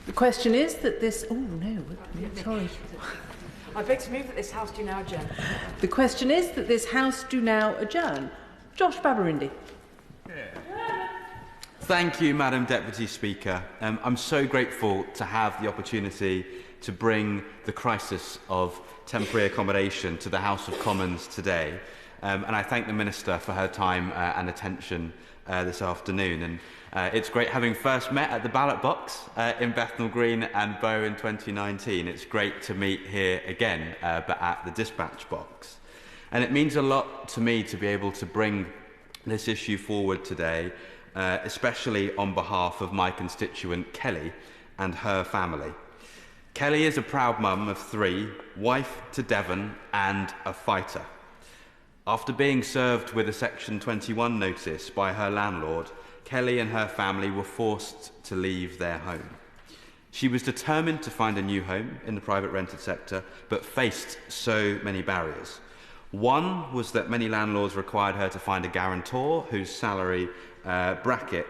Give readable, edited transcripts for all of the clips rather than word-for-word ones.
The question is that this... Oh, no, sorry. I beg to move that this House do now adjourn. The question is that this House do now adjourn. Josh Babarinde. Thank you, Madam Deputy Speaker. I'm so grateful to have the opportunity to bring the crisis of temporary accommodation to the House of Commons today. And I thank the Minister for her time and attention this afternoon. And it's great having first met at the ballot box in Bethnal Green and Bow in 2019. It's great to meet here again, but at the dispatch box. And it means a lot to me to be able to bring this issue forward today, especially on behalf of my constituent Kelly and her family. Kelly is a proud mum of 3, wife to Devon and a fighter. After being served with a Section 21 notice by her landlord, Kelly and her family were forced to leave their home. She was determined to find a new home in the private rented sector, but faced so many barriers. One was that many landlords required her to find a guarantor whose salary bracket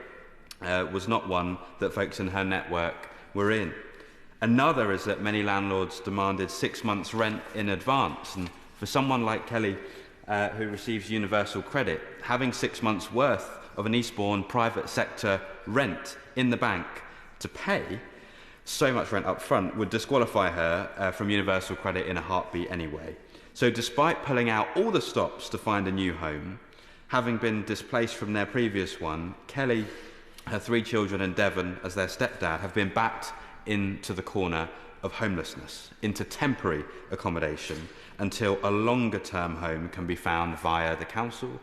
was not one that folks in her network were in. Another is that many landlords demanded 6 months' rent in advance, and for someone like Kelly, who receives universal credit, having 6 months' worth of an Eastbourne private sector rent in the bank to pay so much rent up front would disqualify her from universal credit in a heartbeat anyway. So despite pulling out all the stops to find a new home, having been displaced from their previous one, Kelly, her 3 children and Devon as their stepdad have been backed into the corner of homelessness, into temporary accommodation, until a longer-term home can be found via the council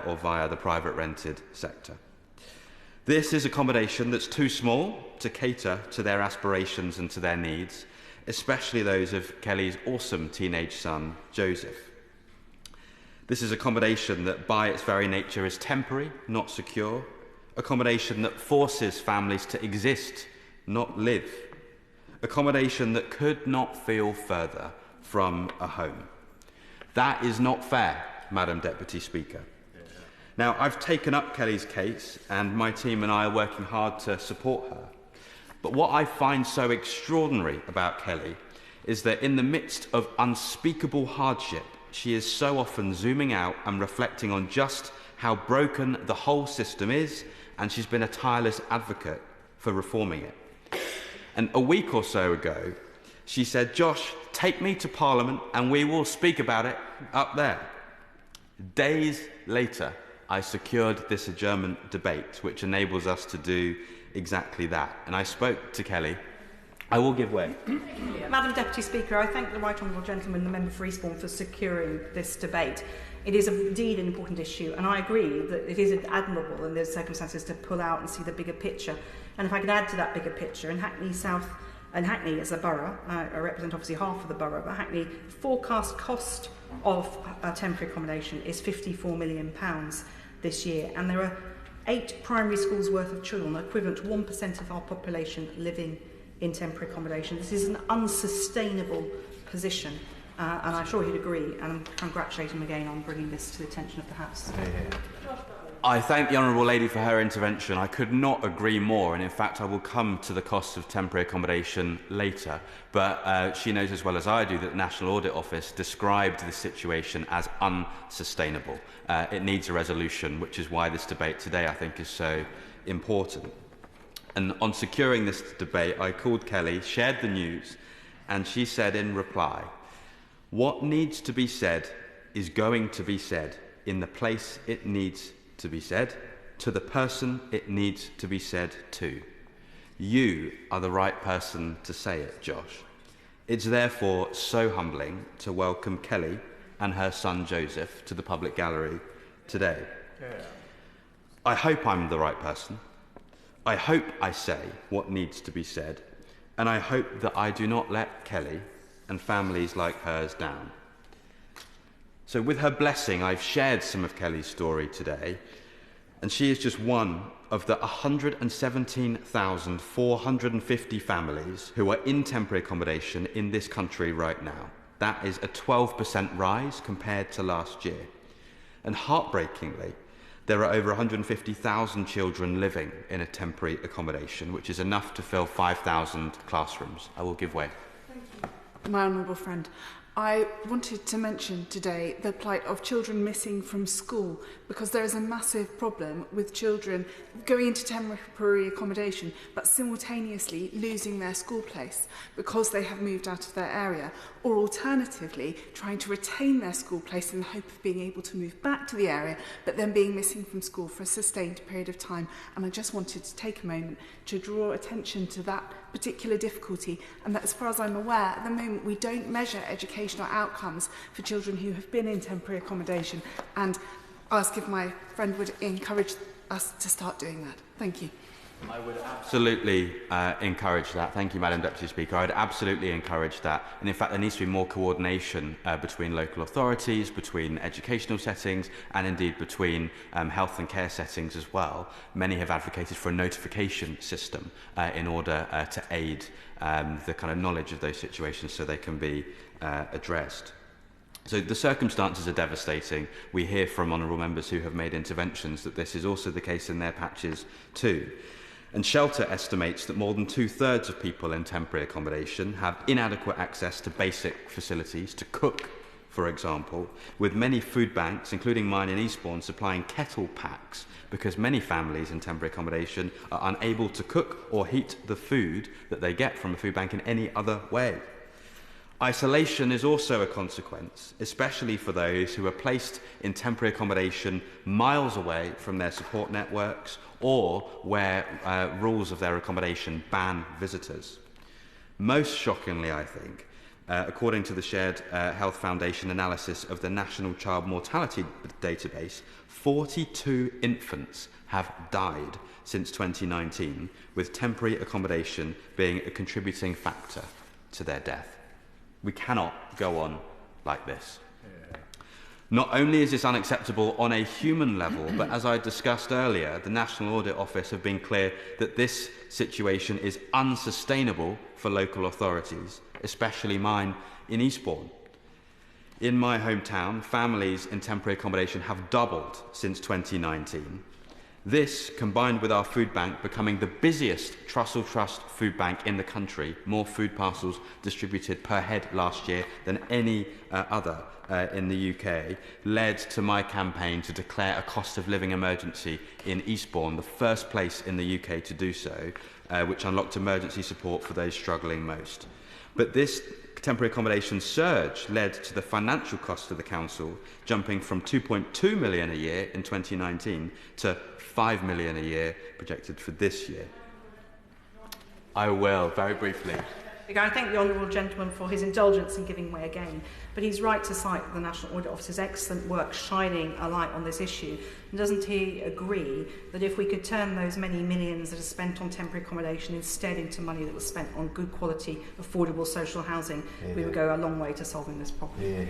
or via the private rented sector. This is accommodation that's too small to cater to their aspirations and to their needs, especially those of Kelly's awesome teenage son, Joseph. This is accommodation that by its very nature is temporary, not secure, accommodation that forces families to exist, not live, accommodation that could not feel further from a home. That is not fair, Madam Deputy Speaker. Now, I've taken up Kelly's case, and my team and I are working hard to support her. But what I find so extraordinary about Kelly is that in the midst of unspeakable hardship, she is so often zooming out and reflecting on just how broken the whole system is, and she's been a tireless advocate for reforming it. And a week or so ago, she said, "Josh, take me to Parliament and we will speak about it up there." Days later, I secured this adjournment debate, which enables us to do exactly that. And I spoke to Kelly. I will give way. Madam Deputy Speaker, I thank the Right Honourable Gentleman, the Member for Eastbourne, for securing this debate. It is indeed an important issue, and I agree that it is admirable in those circumstances to pull out and see the bigger picture. And if I could add to that bigger picture, in Hackney South, and Hackney as a borough, I represent obviously half of the borough, but Hackney, forecast cost of temporary accommodation is £54 million this year, and there are 8 primary schools worth of children, equivalent to 1% of our population living in temporary accommodation. This is an unsustainable position, and I'm sure he'd agree, and congratulate him again on bringing this to the attention of the House. I thank the Honourable Lady for her intervention. I could not agree more, and in fact I will come to the cost of temporary accommodation later, but she knows as well as I do that the National Audit Office described this situation as unsustainable. It needs a resolution, which is why this debate today I think is so important. And on securing this debate, I called Kelly, shared the news, and she said in reply, "What needs to be said is going to be said in the place it needs to be said, to the person it needs to be said to. You are the right person to say it, Josh. It's therefore so humbling to welcome Kelly and her son Joseph to the public gallery today. I hope I'm the right person. I hope I say what needs to be said, and I hope that I do not let Kelly and families like hers down." So with her blessing, I've shared some of Kelly's story today, and she is just one of the 117,450 families who are in temporary accommodation in this country right now. That is a 12% rise compared to last year. And heartbreakingly, There are over 150,000 children living in a temporary accommodation, which is enough to fill 5,000 classrooms. I will give way. Thank you. My honourable friend, I wanted to mention today the plight of children missing from school, because there is a massive problem with children going into temporary accommodation but simultaneously losing their school place because they have moved out of their area, or alternatively trying to retain their school place in the hope of being able to move back to the area but then being missing from school for a sustained period of time. And I just wanted to take a moment to draw attention to that particular difficulty, and that as far as I'm aware at the moment we don't measure educational outcomes for children who have been in temporary accommodation, and ask if my friend would encourage us to start doing that. Thank you. I would absolutely encourage that. Thank you, Madam Deputy Speaker. I would absolutely encourage that. And in fact, there needs to be more coordination between local authorities, between educational settings, and indeed between health and care settings as well. Many have advocated for a notification system in order to aid the kind of knowledge of those situations so they can be addressed. So the circumstances are devastating. We hear from honourable members who have made interventions that this is also the case in their patches too. And Shelter estimates that more than 2/3 of people in temporary accommodation have inadequate access to basic facilities, to cook, for example, with many food banks, including mine in Eastbourne, supplying kettle packs because many families in temporary accommodation are unable to cook or heat the food that they get from a food bank in any other way. Isolation is also a consequence, especially for those who are placed in temporary accommodation miles away from their support networks or where rules of their accommodation ban visitors. Most shockingly, I think, according to the Shared Health Foundation analysis of the National Child Mortality Database, 42 infants have died since 2019, with temporary accommodation being a contributing factor to their death. We cannot go on like this. Not only is this unacceptable on a human level, but as I discussed earlier, the National Audit Office have been clear that this situation is unsustainable for local authorities, especially mine in Eastbourne. In my hometown, families in temporary accommodation have doubled since 2019. This, combined with our food bank becoming the busiest Trussell Trust food bank in the country, more food parcels distributed per head last year than any other in the UK, led to my campaign to declare a cost of living emergency in Eastbourne, the first place in the UK to do so, which unlocked emergency support for those struggling most. But this temporary accommodation surge led to the financial cost of the council jumping from 2.2 million a year in 2019 to 5 million a year projected for this year. I will, very briefly. I thank the honourable gentleman for his indulgence in giving way again, but he's right to cite the National Audit Office's excellent work shining a light on this issue. And doesn't he agree that if we could turn those many millions that are spent on temporary accommodation instead into money that was spent on good quality, affordable social housing, we would go a long way to solving this problem?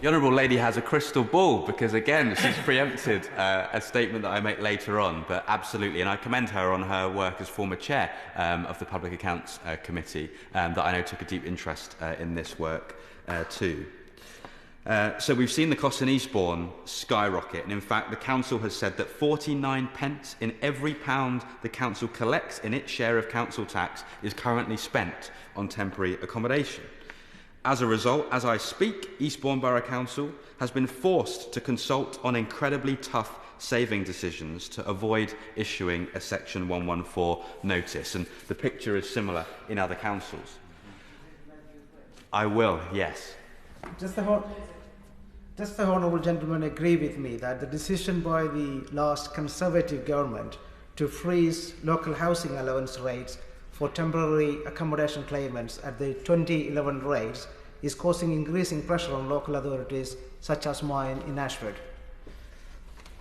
The Honourable Lady has a crystal ball because, again, she's preempted a statement that I make later on, but absolutely, and I commend her on her work as former chair of the Public Accounts Committee that I know took a deep interest in this work too. So we've seen the costs in Eastbourne skyrocket, and in fact the council has said that 49 pence in every pound the council collects in its share of council tax is currently spent on temporary accommodation. As a result, as I speak, Eastbourne Borough Council has been forced to consult on incredibly tough saving decisions to avoid issuing a Section 114 notice, and the picture is similar in other councils. I will, yes. Does the honourable gentleman agree with me that the decision by the last Conservative government to freeze local housing allowance rates for temporary accommodation claimants at the 2011 rates is causing increasing pressure on local authorities such as mine in Ashford?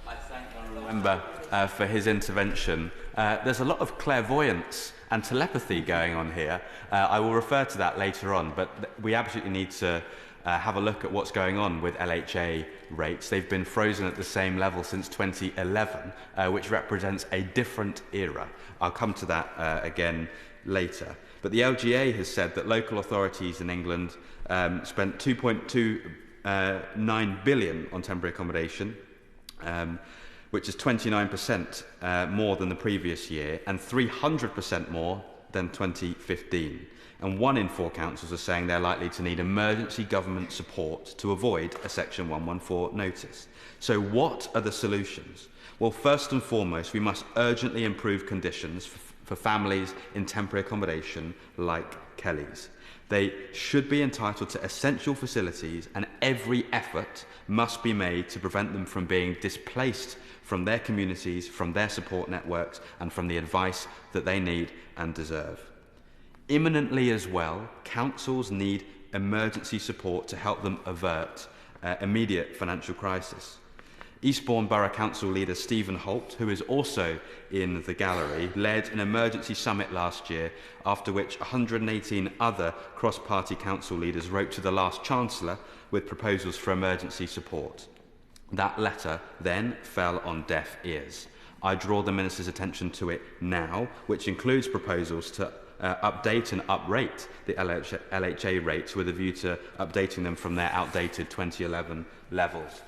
I thank the honourable member for his intervention. There's a lot of clairvoyance and telepathy going on here. I will refer to that later on, but we absolutely need to have a look at what's going on with LHA rates. They've been frozen at the same level since 2011, which represents a different era. I'll come to that again later. But the LGA has said that local authorities in England spent 2.29 billion on temporary accommodation which is 29% more than the previous year and 300% more than 2015. And 1 in 4 councils are saying they're likely to need emergency government support to avoid a Section 114 notice. So what are the solutions? Well, first and foremost, we must urgently improve conditions for families in temporary accommodation like Kelly's. They should be entitled to essential facilities, and every effort must be made to prevent them from being displaced from their communities, from their support networks, and from the advice that they need and deserve. Imminently as well, councils need emergency support to help them avert immediate financial crisis. Eastbourne Borough Council leader Stephen Holt, who is also in the gallery, led an emergency summit last year, after which 118 other cross-party council leaders wrote to the last Chancellor with proposals for emergency support. That letter then fell on deaf ears. I draw the Minister's attention to it now, which includes proposals to update and uprate the LHA rates with a view to updating them from their outdated 2011 levels.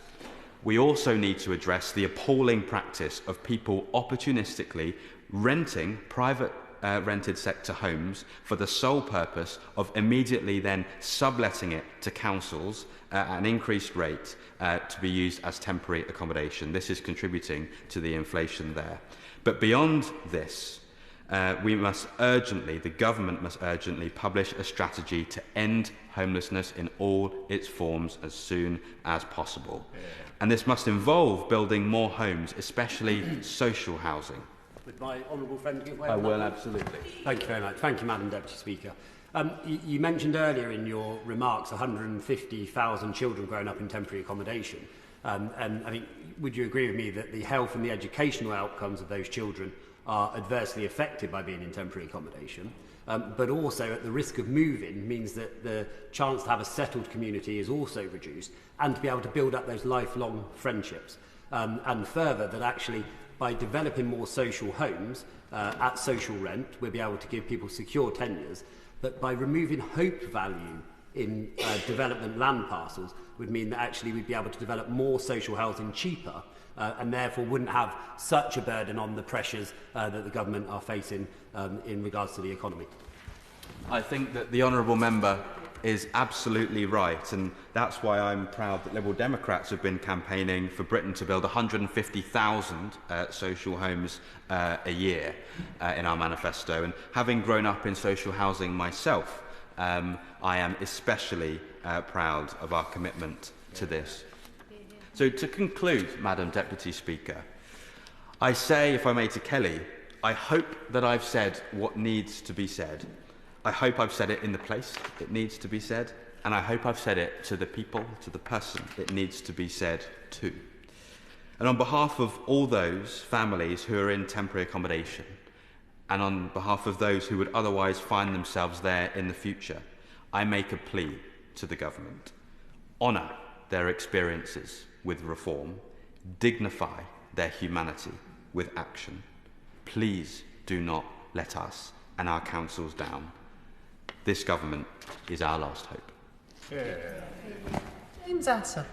We also need to address the appalling practice of people opportunistically renting private rented sector homes for the sole purpose of immediately then subletting it to councils at an increased rate to be used as temporary accommodation. This is contributing to the inflation there. But beyond this, the government must urgently publish a strategy to end homelessness in all its forms as soon as possible. And this must involve building more homes, especially social housing. Would my honourable friend give way? I will, absolutely. Thank you very much. Thank you, Madam Deputy Speaker. You mentioned earlier in your remarks 150,000 children growing up in temporary accommodation. And I think, would you agree with me that the health and the educational outcomes of those children are adversely affected by being in temporary accommodation, but also at the risk of moving means that the chance to have a settled community is also reduced, and to be able to build up those lifelong friendships. And further, that actually by developing more social homes at social rent, we'll be able to give people secure tenures, but by removing hope value in development land parcels would mean that actually we'd be able to develop more social housing cheaper, and therefore wouldn't have such a burden on the pressures that the government are facing in regards to the economy. I think that the honourable member is absolutely right, and that's why I'm proud that Liberal Democrats have been campaigning for Britain to build 150,000 social homes a year in our manifesto. And having grown up in social housing myself, I am especially proud of our commitment to this. So to conclude, Madam Deputy Speaker, I say, if I may, to Kelly, I hope that I've said what needs to be said. I hope I've said it in the place it needs to be said, and I hope I've said it to the people, to the person it needs to be said to. And on behalf of all those families who are in temporary accommodation, and on behalf of those who would otherwise find themselves there in the future, I make a plea to the government. Honour their experiences with reform, dignify their humanity with action. Please do not let us and our councils down. This government is our last hope. James Asser.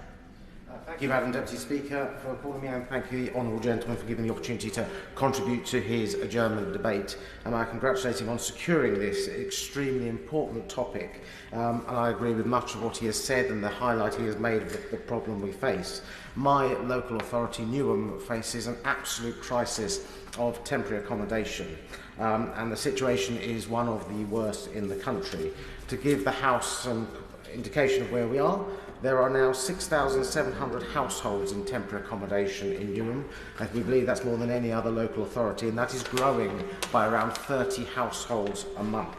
Thank you, Madam Deputy Speaker, for calling me, and thank you, the honourable gentleman, for giving the opportunity to contribute to his adjournment debate. And I congratulate him on securing this extremely important topic. And I agree with much of what he has said and the highlight he has made of the problem we face. My local authority, Newham, faces an absolute crisis of temporary accommodation. And the situation is one of the worst in the country. To give the House some indication of where we are, there are now 6,700 households in temporary accommodation in Newham, and we believe that's more than any other local authority, and that is growing by around 30 households a month.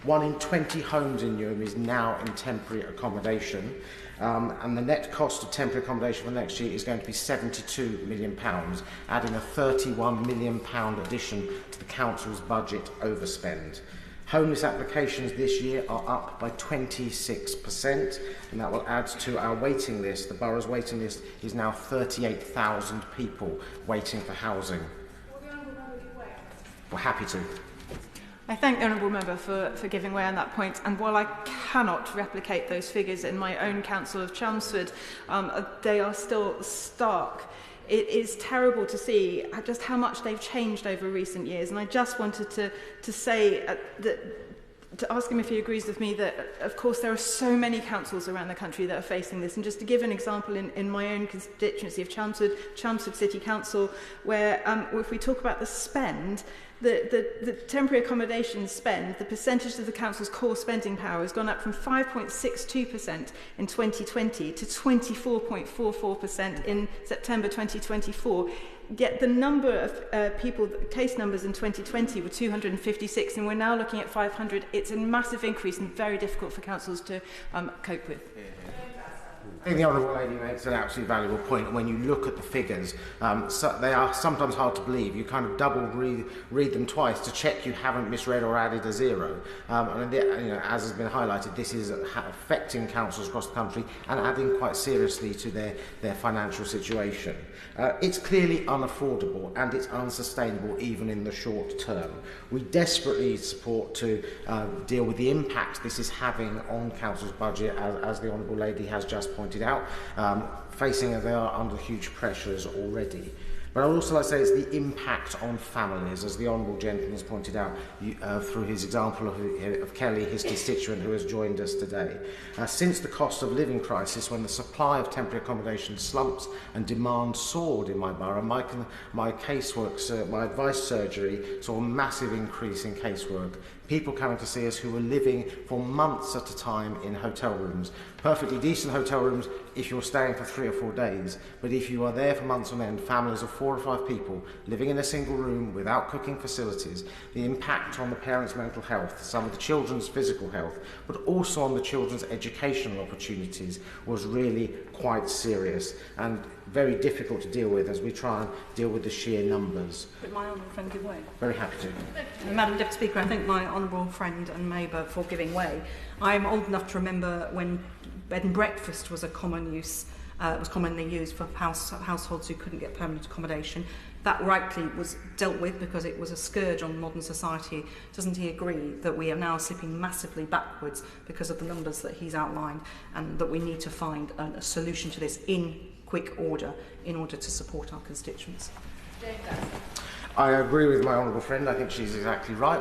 1 in 20 homes in Newham is now in temporary accommodation, and the net cost of temporary accommodation for next year is going to be £72 million, adding a £31 million addition to the council's budget overspend. Homeless applications this year are up by 26%, and that will add to our waiting list. The borough's waiting list is now 38,000 people waiting for housing. We're happy to. I thank the Honourable Member for giving way on that point, and while I cannot replicate those figures in my own council of Chelmsford, they are still stark it is terrible to see just how much they've changed over recent years. And I just wanted to say to ask him if he agrees with me that, of course, there are so many councils around the country that are facing this. And just to give an example, in my own constituency of Chelmsford City Council, where if we talk about the spend, the temporary accommodation spend, the percentage of the council's core spending power has gone up from 5.62% in 2020 to 24.44% in September 2024. Yet the number of case numbers in 2020 were 256, and we're now looking at 500. It's a massive increase and very difficult for councils to cope with. I think the Honourable Lady makes an absolutely valuable point. And when you look at the figures, they are sometimes hard to believe. You kind of double read them twice to check you haven't misread or added a zero. As has been highlighted, this is affecting councils across the country and adding quite seriously to their financial situation. It's clearly unaffordable and it's unsustainable even in the short term. We desperately support to deal with the impact this is having on council's budget, as the Honourable Lady has just pointed out, they are under huge pressures already. But I would also like to say it's the impact on families, as the Honourable Gentleman has pointed out through his example of Kelly, his constituent who has joined us today. Since the cost of living crisis, when the supply of temporary accommodation slumps and demand soared in my borough, my casework, my advice surgery saw a massive increase in casework. People coming to see us who were living for months at a time in hotel rooms. Perfectly decent hotel rooms if you're staying for 3 or 4 days, but if you are there for months on end, families of 4 or 5 people living in a single room without cooking facilities, the impact on the parents' mental health, some of the children's physical health, but also on the children's educational opportunities was really quite serious and very difficult to deal with as we try and deal with the sheer numbers. Could my honourable friend give way? Very happy to. Madam Deputy Speaker, I thank my honourable friend and neighbour for giving way. I'm old enough to remember when bed and breakfast was a common use, was commonly used for households who couldn't get permanent accommodation. That rightly was dealt with because it was a scourge on modern society. Doesn't he agree that we are now slipping massively backwards because of the numbers that he's outlined, and that we need to find a solution to this in quick order in order to support our constituents? I agree with my honourable friend. I think she's exactly right.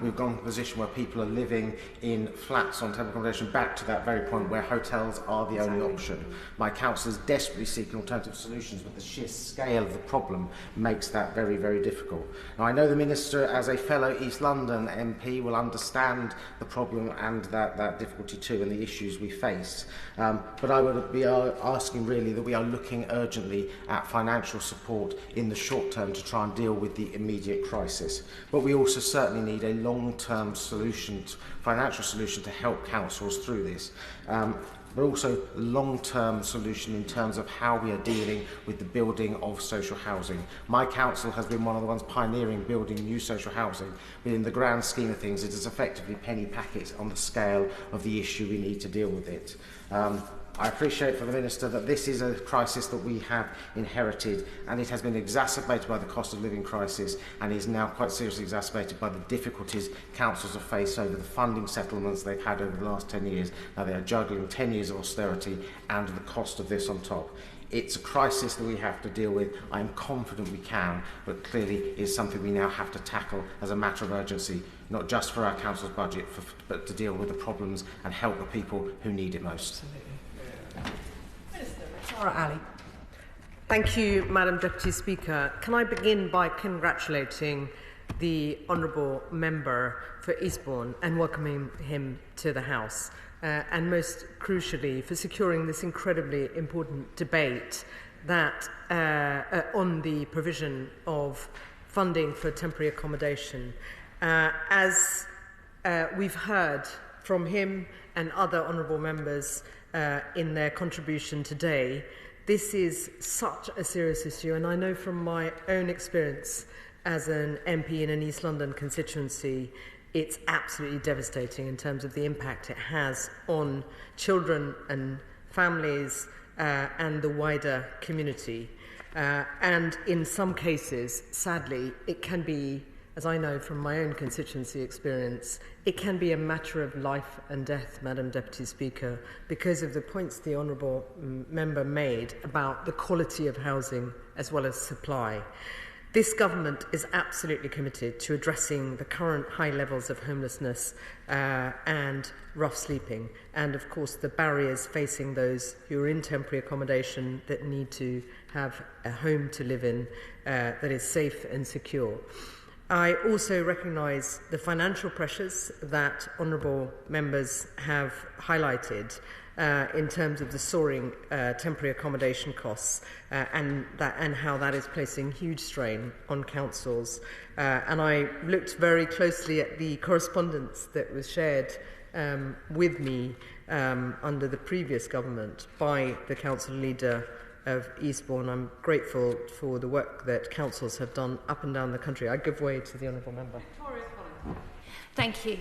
We've gone to a position where people are living in flats on temporary accommodation, back to that very point where hotels are the only option. My council is desperately seeking alternative solutions, but the sheer scale of the problem makes that very, very difficult. Now, I know the Minister, as a fellow East London MP, will understand the problem and that difficulty too, and the issues we face. But I would be asking really that we are looking urgently at financial support in the short term to try and deal with the immediate crisis. But we also certainly need a long-term solution, financial solution to help councils through this. But also a long-term solution in terms of how we are dealing with the building of social housing. My council has been one of the ones pioneering building new social housing, but in the grand scheme of things, it is effectively penny packets on the scale of the issue we need to deal with it. I appreciate from the Minister that this is a crisis that we have inherited, and it has been exacerbated by the cost of living crisis and is now quite seriously exacerbated by the difficulties councils have faced over the funding settlements they've had over the last 10 years. Now they are juggling 10 years of austerity and the cost of this on top. It's a crisis that we have to deal with. I am confident we can, but clearly it's something we now have to tackle as a matter of urgency, not just for our council's budget, but to deal with the problems and help the people who need it most. Ali. Thank you, Madam Deputy Speaker. Can I begin by congratulating the Honourable Member for Eastbourne and welcoming him to the House, and most crucially for securing this incredibly important debate that on the provision of funding for temporary accommodation. As we've heard from him and other Honourable Members in their contribution today, this is such a serious issue, and I know from my own experience as an MP in an East London constituency, it's absolutely devastating in terms of the impact it has on children and families and the wider community. And in some cases, sadly, it can be as I know from my own constituency experience, it can be a matter of life and death, Madam Deputy Speaker, because of the points the Honourable Member made about the quality of housing as well as supply. This government is absolutely committed to addressing the current high levels of homelessness and rough sleeping, and of course the barriers facing those who are in temporary accommodation that need to have a home to live in that is safe and secure. I also recognise the financial pressures that honourable members have highlighted in terms of the soaring temporary accommodation costs and how that is placing huge strain on councils. And I looked very closely at the correspondence that was shared with me under the previous government by the council leader of Eastbourne. I'm grateful for the work that councils have done up and down the country. I give way to the honourable member. Thank you.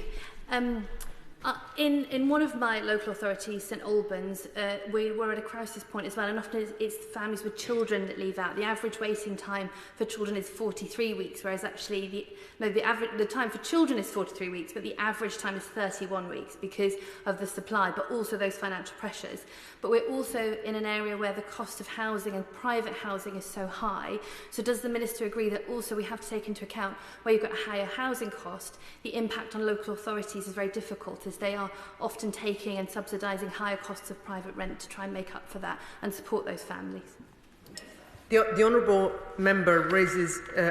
In one of my local authorities, St Albans, we were at a crisis point as well, and often it's families with children that leave out. The average waiting time for children is 43 weeks, whereas actually the time for children is 43 weeks, but the average time is 31 weeks because of the supply, but also those financial pressures. But we're also in an area where the cost of housing and private housing is so high. So does the Minister agree that also we have to take into account where you've got a higher housing cost, the impact on local authorities is very difficult, as they are often taking and subsidising higher costs of private rent to try and make up for that and support those families? The honourable member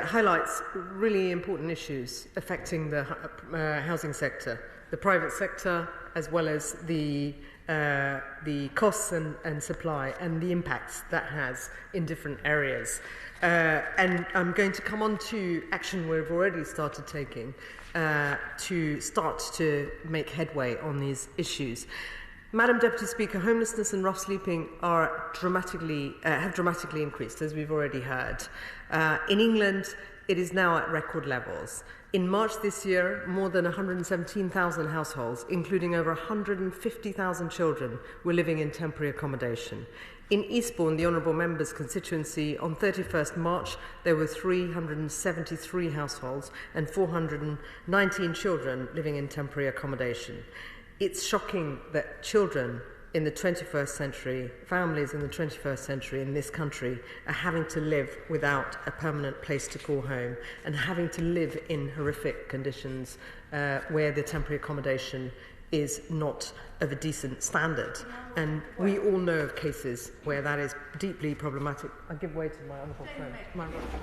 highlights really important issues affecting the housing sector, the private sector, as well as the costs and supply and the impacts that has in different areas. And I'm going to come on to action we've already started taking to start to make headway on these issues. Madam Deputy Speaker, homelessness and rough sleeping have dramatically increased, as we've already heard. In England, it is now at record levels. In March this year, more than 117,000 households, including over 150,000 children, were living in temporary accommodation. In Eastbourne, the Honourable Member's constituency, on 31st March, there were 373 households and 419 children living in temporary accommodation. It's shocking that children in the 21st century, families in the 21st century in this country, are having to live without a permanent place to call home and having to live in horrific conditions where the temporary accommodation is not of a decent standard. And we all know of cases where that is deeply problematic. I give way to my honourable friend.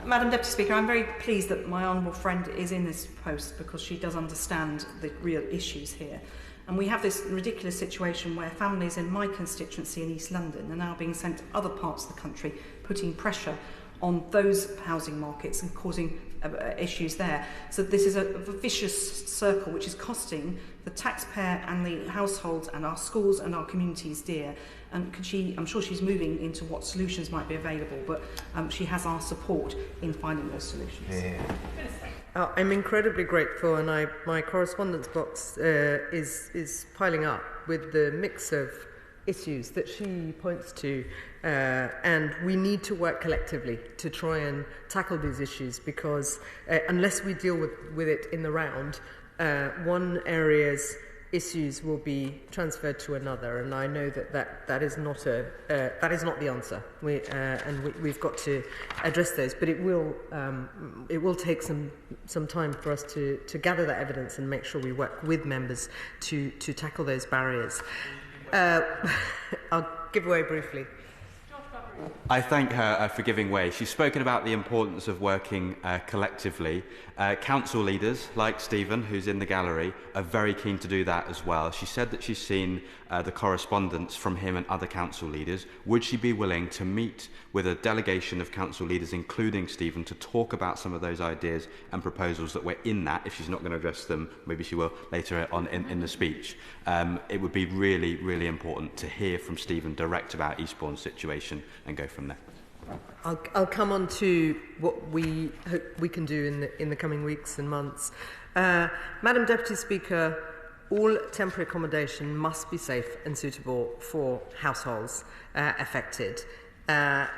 Madam Deputy Speaker, I'm very pleased that my honourable friend is in this post because she does understand the real issues here. And we have this ridiculous situation where families in my constituency in East London are now being sent to other parts of the country, putting pressure on those housing markets and causing issues there. So this is a vicious circle which is costing the taxpayer and the households and our schools and our communities dear. And I'm sure she's moving into what solutions might be available, but she has our support in finding those solutions. Yeah. I'm incredibly grateful, and my correspondence box is piling up with the mix of issues that she points to, and we need to work collectively to try and tackle these issues, because unless we deal with it in the round, one area's issues will be transferred to another, and I know that is not the answer. We've got to address those, but it will take some time for us to gather that evidence and make sure we work with members to tackle those barriers. I'll give away briefly. I thank her for giving way. She's spoken about the importance of working collectively. Council leaders, like Stephen, who's in the gallery, are very keen to do that as well. She said that she's seen the correspondence from him and other council leaders. Would she be willing to meet with a delegation of council leaders, including Stephen, to talk about some of those ideas and proposals that were in that? If she's not going to address them, maybe she will later on in the speech. It would be really, really important to hear from Stephen direct about Eastbourne's situation and go from there. I'll come on to what we hope we can do in the coming weeks and months. Madam Deputy Speaker, all temporary accommodation must be safe and suitable for households affected. On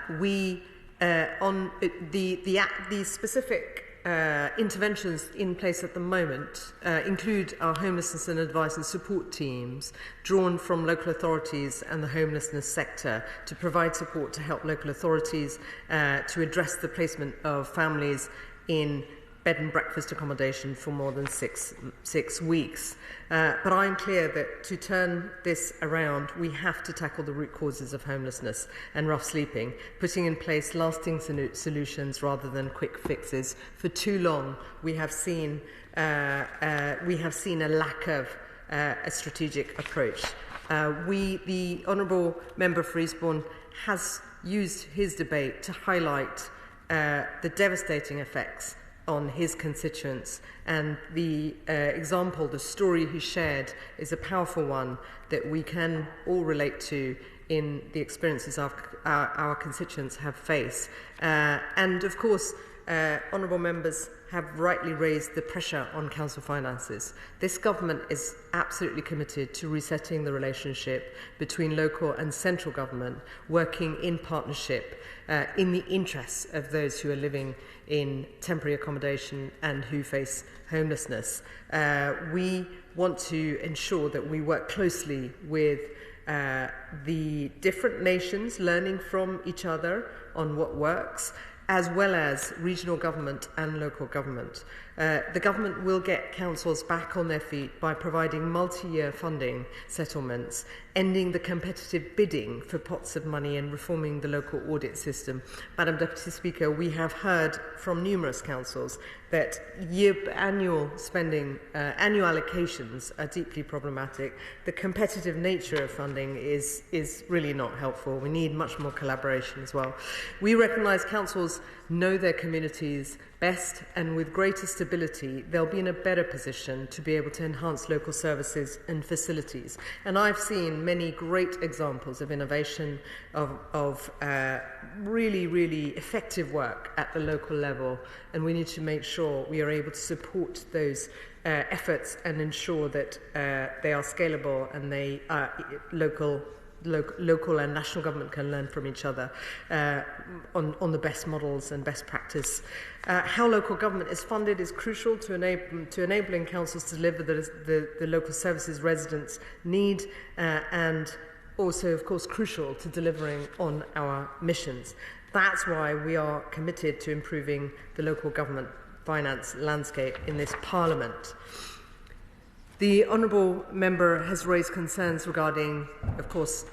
the specific interventions in place at the moment include our homelessness and advice and support teams drawn from local authorities and the homelessness sector to provide support to help local authorities to address the placement of families in bed and breakfast accommodation for more than six weeks. But I'm clear that to turn this around, we have to tackle the root causes of homelessness and rough sleeping, putting in place lasting solutions rather than quick fixes. For too long, we have seen a lack of a strategic approach. The Honourable Member for Eastbourne has used his debate to highlight the devastating effects on his constituents, and the example, the story he shared, is a powerful one that we can all relate to in the experiences our constituents have faced. And of course, honourable members have rightly raised the pressure on council finances. This government is absolutely committed to resetting the relationship between local and central government, working in partnership in the interests of those who are living in temporary accommodation and who face homelessness. We want to ensure that we work closely with the different nations, learning from each other on what works, as well as regional government and local government. The government will get councils back on their feet by providing multi-year funding settlements, ending the competitive bidding for pots of money and reforming the local audit system. Madam Deputy Speaker, we have heard from numerous councils that annual spending, annual allocations are deeply problematic. The competitive nature of funding is really not helpful. We need much more collaboration as well. We recognise councils know their communities best, and with greater stability, they'll be in a better position to be able to enhance local services and facilities. And I've seen many great examples of innovation, of really, really effective work at the local level, and we need to make sure we are able to support those efforts and ensure that they are scalable and they are local and national government can learn from each other on the best models and best practice. How local government is funded is crucial to enabling councils to deliver the local services residents need, and also, of course, crucial to delivering on our missions. That's why we are committed to improving the local government finance landscape in this Parliament. The Honourable Member has raised concerns regarding, of course,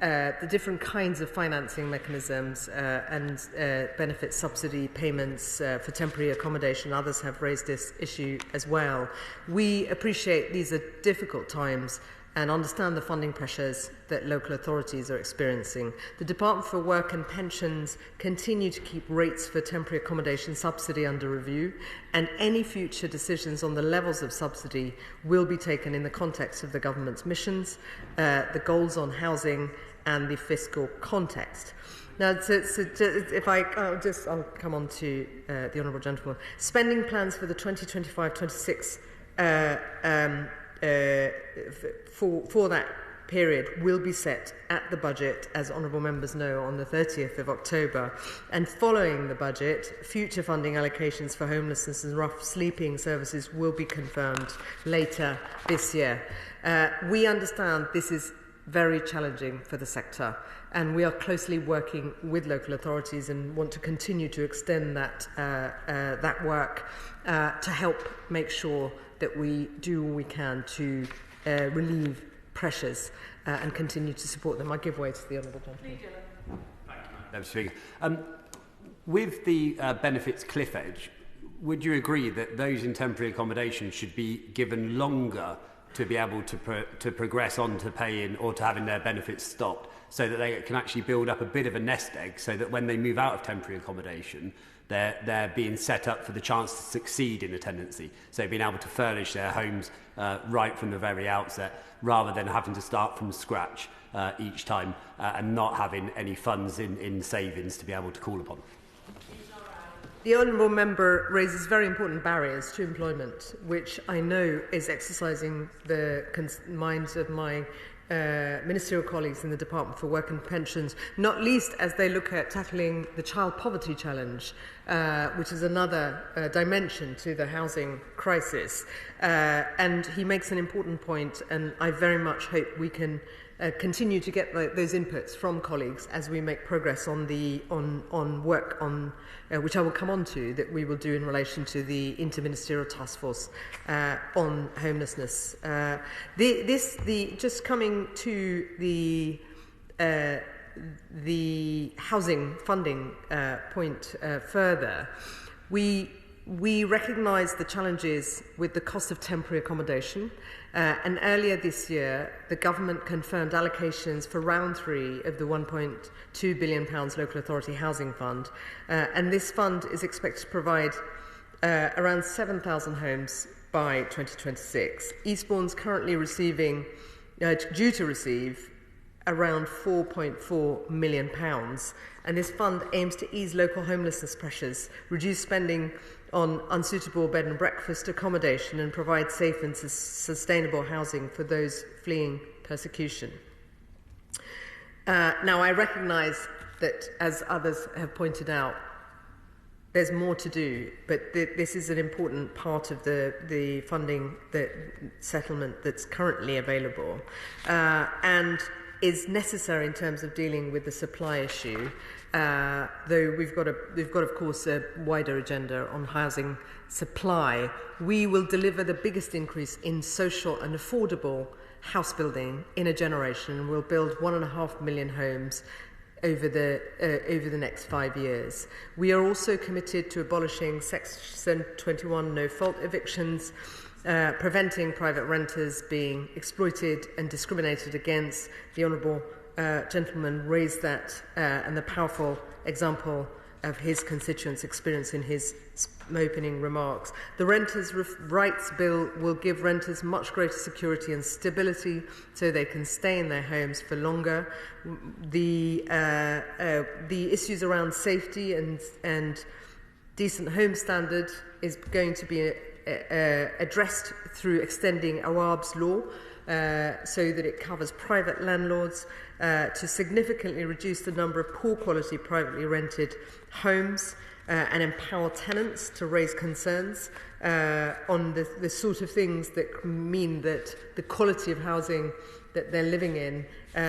the different kinds of financing mechanisms and benefit subsidy payments for temporary accommodation. Others have raised this issue as well. We appreciate these are difficult times and understand the funding pressures that local authorities are experiencing. The Department for Work and Pensions continue to keep rates for temporary accommodation subsidy under review, and any future decisions on the levels of subsidy will be taken in the context of the government's missions, the goals on housing and the fiscal context. Now, I'll come on to the Honourable Gentleman. Spending plans for the 2025-26 for that period will be set at the budget, as honourable members know, on the 30th of October. And following the budget, future funding allocations for homelessness and rough sleeping services will be confirmed later this year. We understand this is very challenging for the sector, and we are closely working with local authorities and want to continue to extend that work to help make sure that we do all we can to relieve pressures and continue to support them. I give way to the Honourable Gentleman. Thank you, Madam Speaker. With the benefits cliff edge, would you agree that those in temporary accommodation should be given longer to be able to progress on to paying or to having their benefits stopped, so that they can actually build up a bit of a nest egg, so that when they move out of temporary accommodation, they're being set up for the chance to succeed in a tenancy, so being able to furnish their homes right from the very outset, rather than having to start from scratch each time and not having any funds in savings to be able to call upon? The Honourable Member raises very important barriers to employment, which I know is exercising the minds of my ministerial colleagues in the Department for Work and Pensions, not least as they look at tackling the child poverty challenge, which is another dimension to the housing crisis. And he makes an important point, and I very much hope we can continue to get those inputs from colleagues as we make progress on work on which I will come on to, that we will do in relation to the interministerial task force on homelessness. Just coming to the housing funding point further, we recognise the challenges with the cost of temporary accommodation, and earlier this year the government confirmed allocations for round 3 of the £1.2 billion local authority housing fund, and this fund is expected to provide around 7,000 homes by 2026. Eastbourne's currently due to receive around £4.4 million, and this fund aims to ease local homelessness pressures, reduce spending on unsuitable bed and breakfast accommodation, and provide safe and sustainable housing for those fleeing persecution. Now, I recognise that, as others have pointed out, there's more to do, but this is an important part of the funding settlement that's currently available, and is necessary in terms of dealing with the supply issue. Though we've got, of course, a wider agenda on housing supply. We will deliver the biggest increase in social and affordable house building in a generation. We'll build 1.5 million homes over the next 5 years. We are also committed to abolishing Section 21 no-fault evictions, preventing private renters being exploited and discriminated against. The Honourable gentleman raised that and the powerful example of his constituents' experience in his opening remarks. The Renters' Rights Bill will give renters much greater security and stability so they can stay in their homes for longer. The issues around safety and decent home standard is going to be addressed through extending Awab's law so that it covers private landlords, to significantly reduce the number of poor quality privately rented homes, and empower tenants to raise concerns on the sort of things that mean that the quality of housing that they're living in,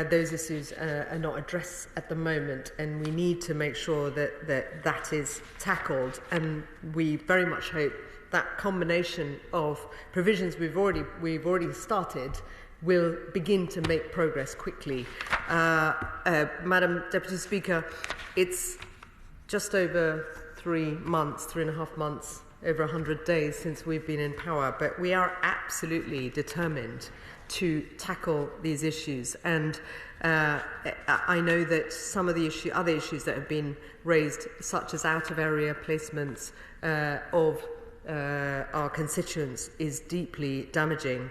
those issues are not addressed at the moment, and we need to make sure that is tackled. And we very much hope that combination of provisions we've already started will begin to make progress quickly. Madam Deputy Speaker, it's just over 3.5 months, over 100 days since we've been in power, but we are absolutely determined to tackle these issues. And I know that some of the other issues that have been raised, such as out-of-area placements of our constituents, is deeply damaging,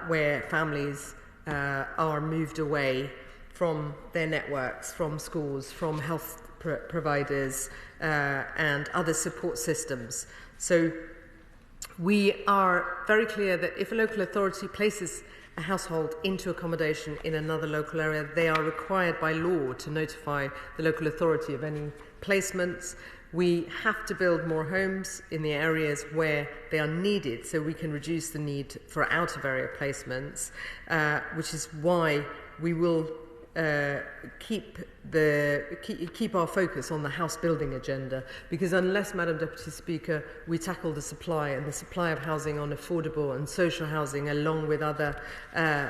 where families are moved away from their networks, from schools, from health providers and other support systems. So we are very clear that if a local authority places a household into accommodation in another local area, they are required by law to notify the local authority of any placements. We have to build more homes in the areas where they are needed so we can reduce the need for out-of-area placements, which is why we will keep our focus on the house building agenda, because unless, Madam Deputy Speaker, we tackle the supply of housing on affordable and social housing along with other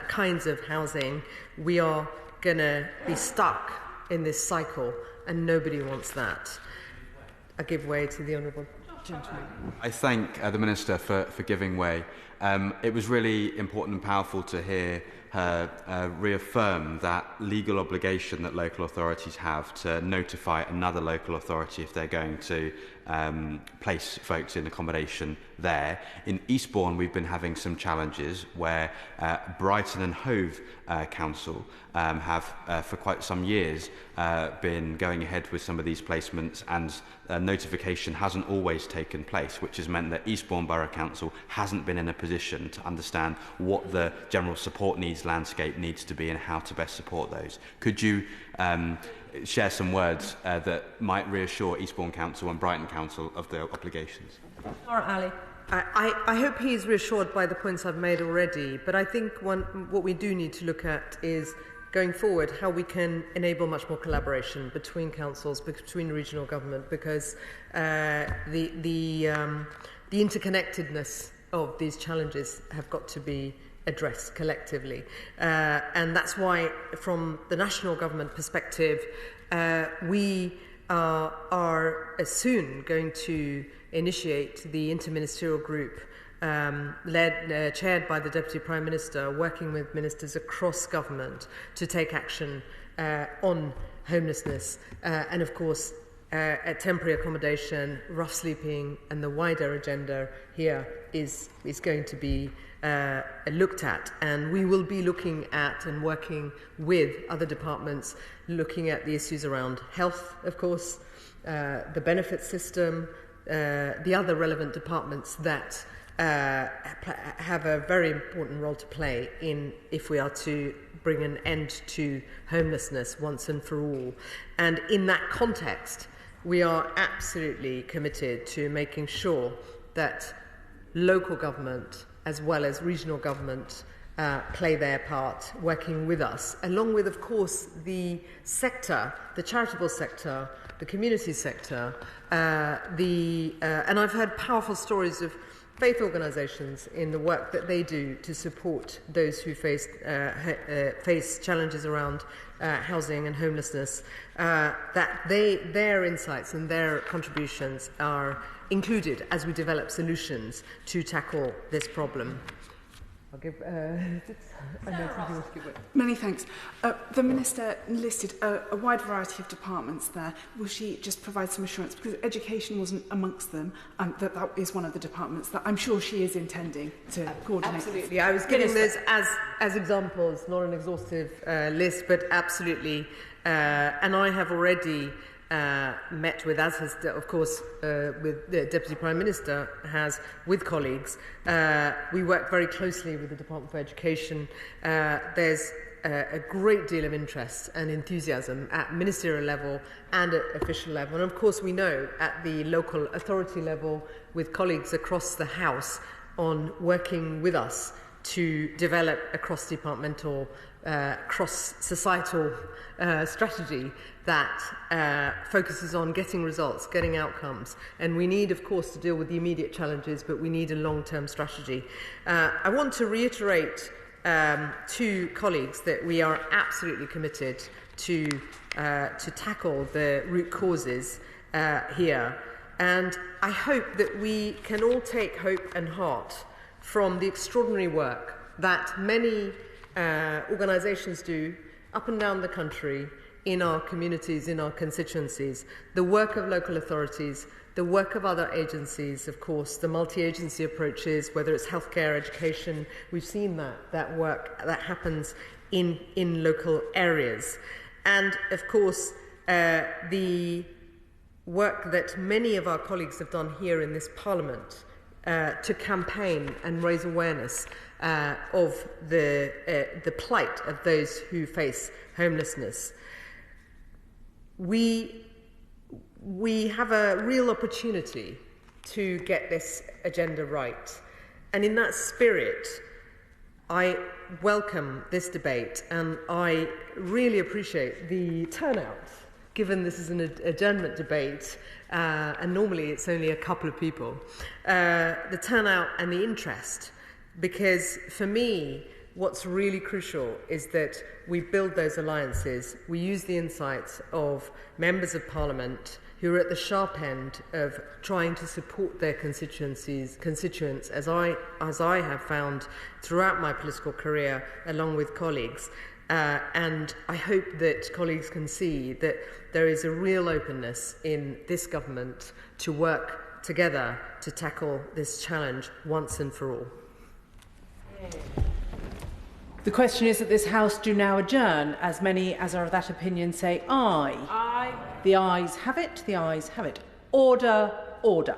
kinds of housing, we are going to be stuck in this cycle, and nobody wants that. I give way to the Honourable gentleman. I thank the Minister for giving way. It was really important and powerful to hear her reaffirm that legal obligation that local authorities have to notify another local authority if they're going to place folks in accommodation there. In Eastbourne, we've been having some challenges where Brighton and Hove Council have for quite some years been going ahead with some of these placements, and notification hasn't always taken place, which has meant that Eastbourne Borough Council hasn't been in a position to understand what the general support needs this landscape needs to be and how to best support those. Could you share some words that might reassure Eastbourne Council and Brighton Council of their obligations? Ali. I hope he is reassured by the points I've made already, but I think what we do need to look at is, going forward, how we can enable much more collaboration between councils, between regional government, because the interconnectedness of these challenges have got to be addressed collectively. And that's why, from the national government perspective, we are soon going to initiate the interministerial group chaired by the Deputy Prime Minister, working with ministers across government to take action on homelessness and, of course, temporary accommodation, rough sleeping, and the wider agenda here is going to be looked at. And we will be looking at and working with other departments, looking at the issues around health, of course, the benefit system, the other relevant departments that have a very important role to play if we are to bring an end to homelessness once and for all. And in that context, we are absolutely committed to making sure that local government as well as regional government play their part, working with us, along with, of course, the sector, the charitable sector, the community sector, and I've heard powerful stories of faith organisations in the work that they do to support those who face challenges around housing and homelessness, that their insights and their contributions are included as we develop solutions to tackle this problem. I'll give... Many thanks. The Minister listed a wide variety of departments there. Will she just provide some assurance? Because education wasn't amongst them, and that is one of the departments that I'm sure she is intending to coordinate. Absolutely. I was giving those as examples, not an exhaustive list, but absolutely. And I have already met with, as has, of course, with the Deputy Prime Minister has, with colleagues. We work very closely with the Department for Education. There's a great deal of interest and enthusiasm at ministerial level and at official level. And of course, we know at the local authority level with colleagues across the House on working with us to develop a cross-departmental, cross-societal strategy that focuses on getting results, getting outcomes. And we need, of course, to deal with the immediate challenges, but we need a long-term strategy. I want to reiterate to colleagues that we are absolutely committed to tackle the root causes here. And I hope that we can all take hope and heart from the extraordinary work that many organisations do up and down the country, in our communities, in our constituencies, the work of local authorities, the work of other agencies, of course, the multi-agency approaches, whether it's healthcare, education. We've seen that work that happens in local areas. And, of course, the work that many of our colleagues have done here in this Parliament to campaign and raise awareness of the plight of those who face homelessness. We have a real opportunity to get this agenda right. And in that spirit, I welcome this debate, and I really appreciate the turnout, given this is an adjournment debate, and normally it's only a couple of people. The turnout and the interest, because for me, what's really crucial is that we build those alliances. We use the insights of members of Parliament who are at the sharp end of trying to support their constituents, as I have found throughout my political career, along with colleagues. And I hope that colleagues can see that there is a real openness in this government to work together to tackle this challenge once and for all. The question is that this House do now adjourn. As many as are of that opinion say aye. Aye. The ayes have it. The ayes have it. Order, order.